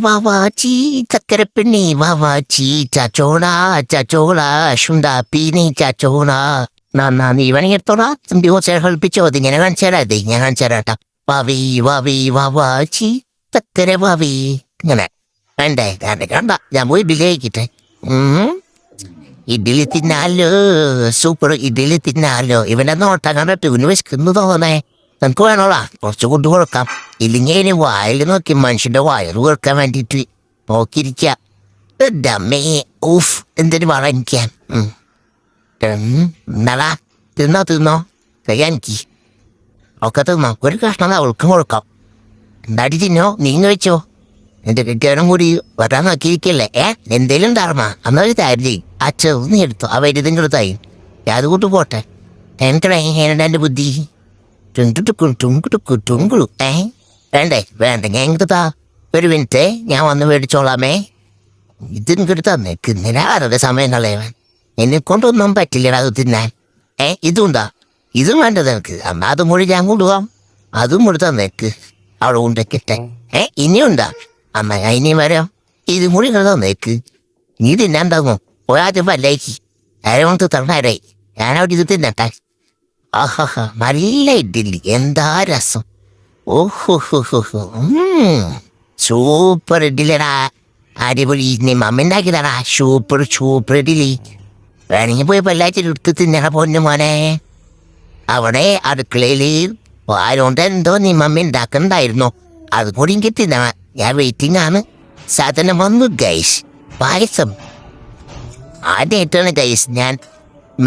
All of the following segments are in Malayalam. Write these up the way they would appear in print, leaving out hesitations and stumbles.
വാവാച്ചി ചക്കരപ്പെണ്ണി വാവാച്ചി ചാച്ചോള ചാച്ചോള ശുണ്ടാപ്പീനി ചാച്ചോള നീ വേണമെങ്കിൽ എടുത്തോളാ തമ്പി കുറച്ച് കളിപ്പിച്ചോ അത് ഇങ്ങനെ കാണിച്ചാരാട്ടാ വാവാച്ചി ചക്കര വാവി ഇങ്ങനെ വേണ്ടേ കണ്ട ഞാൻ പോയി ഇഡ്ഡലി കഴിക്കട്ടെ. ഇഡ്ഡലി തിന്നാലോ, സൂപ്പർ ഇഡ്ഡലി തിന്നാലോ. ഇവനെ നോട്ടാ കണ്ടിട്ട് ഇവന് വിശക്കുന്നു തോന്നേ. നമുക്ക് വേണോളാ കുറച്ച് കൊണ്ട് കൊടുക്കാം. ഇല്ലെങ്കിൽ ഇനി വായിൽ നോക്കി മനുഷ്യന്റെ വയറ് കൊടുക്കാൻ വേണ്ടിയിട്ട് നോക്കിയിരിക്ക. ഡമ്മേ ഊഫ് എന്തിനു വേണം എനിക്ക്. എന്നാളാ തിന്നോ കഴിയാനിക്ക് ഒക്കെ തിന്നോ. ഒരു കഷ്ണം അവൾക്കും കൊടുക്കാം. എന്താടി തിന്നോ, നീ കഴിച്ചോ. എന്റെ കെട്ടിയവനും കൂടി വരാൻ നോക്കിയിരിക്കല്ലേ. എന്തേലും ഉണ്ടാർമ്മ അന്നൊരു താരി ആ ചെറുന്ന് എടുത്തു. ആ വലുതും കൊടുത്തായി അതുകൊണ്ട് പോട്ടെ. എന്റെ ബുദ്ധി ടുങ്കുളു വേണ്ട ഞാൻ ഇങ്ങോട്ടാ. ഒരു മിനിറ്റ് ഞാൻ വന്ന് മേടിച്ചോളാമേ. ഇതിങ്ങോട്ട് തന്നേക്ക്. ആരുടെ സമയം കളയവൻ. എന്നെ കൊണ്ടൊന്നും പറ്റില്ലടാ അത് തിന്നാൻ. ഇതുണ്ടാ, ഇതും വേണ്ടത് എനിക്ക്. അമ്മ അതും കൂടി ഞാൻ കൊണ്ടുപോകാം. അതും കൂടി തന്നേക്ക്. അവിടെ കൊണ്ടേക്കിട്ടെ. ഇനിയുണ്ടാ അമ്മ, ഇനിയും വരാം. ഇതും കൂടി തന്നേക്ക്. നീ തിന്നാൻ തന്നു പോയാദ്യം പല്ലേക്ക് അരവണത്ത് തരണാരായി. ഞാനവിടെ ഇത് തിന്നട്ടെ. ആഹാ നല്ല ഇഡ്ഡലി, എന്താ രസം. ഓഹോ സൂപ്പർ ഇഡ്ഡലിടാ. അടിപൊളി. നീ മമ്മ ഉണ്ടാക്കിയതാടാ. സൂപ്പർ ഇഡ്ഡലി. വേണമെങ്കിൽ പോയി പല്ലാഴ്ച എടുത്ത് തിന്നണ പൊന്നു മോനെ. അവിടെ അടുക്കളയിൽ ആരോണ്ട് എന്തോ നീ മമ്മ ഉണ്ടാക്കുന്നുണ്ടായിരുന്നു. അതും കൂടി എനിക്ക് തിന്നണ. ഞാൻ വെയിറ്റിംഗ് ആണ്. സാധനം വന്നു ഗൈസ്. പായസം ആദ്യമായിട്ടാണ് ഗൈസ് ഞാൻ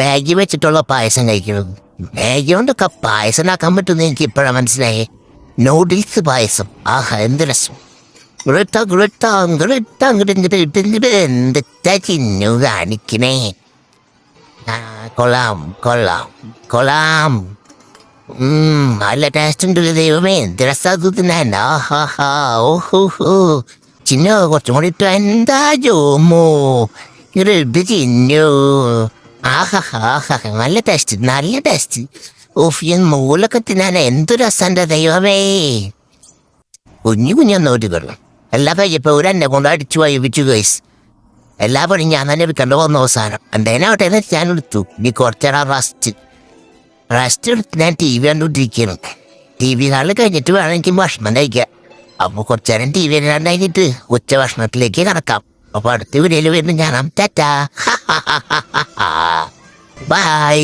മാഗി വെച്ചിട്ടുള്ള പായസം കഴിക്കുന്നത്. മാഗി കൊണ്ടൊക്കെ പായസം ഉണ്ടാക്കാൻ പറ്റുമെന്ന് എനിക്ക് ഇപ്പോഴാണ് മനസ്സിലായേ. നൂഡിൽസ് പായസം. ആഹാ എന്ത് രസം. അങ്ങോട്ട് എന്തൊക്കെ ചിന്നു കാണിക്കണേ. കൊള്ളാം. നല്ല ടേസ്റ്റ് ഉണ്ട് ദൈവമേ. എന്ത് രസം തിന്നാൻ. ആഹാ ഓഹോ ചിന്നു കുറച്ചും കൂടി ഇട്ടു. എന്താ ജോമോ ഇത് ചിന്നു. ആഹാ നല്ല ടേസ്റ്റ്. ഓഫ് മൂലൊക്കെ തിന്നാൻ എന്തു രസന്റെ ദൈവമേ. കുഞ്ഞൊന്നോട്ട് കൊള്ളു. എല്ലാ കഴിയപ്പോ എന്നെ കൊണ്ട് അടിച്ചു വൈവിച്ചു ഗൈസ്. എല്ലാ പണിയും ഞാൻ തന്നെ വിൽക്കേണ്ട വന്ന അവസാനം എന്തേനാവട്ടെ എന്ന് ഞാൻ എടുത്തു. ഇനി കുറച്ചേരം റെസ്റ്റ് എടുത്ത് ഞാൻ TV കണ്ടുകൊണ്ടിരിക്കണം. TV കാണൽ കഴിഞ്ഞിട്ട് വേണം എനിക്ക് ഭക്ഷണം കഴിക്കാം. അപ്പോൾ കുറച്ചേരം TV കഴിഞ്ഞിട്ട് ഉച്ച ഭക്ഷണത്തിലേക്ക് കടക്കാം. അപ്പൊ അടുത്ത വീഡിയോയിൽ വരുന്നു. കാണാം. Tata bye.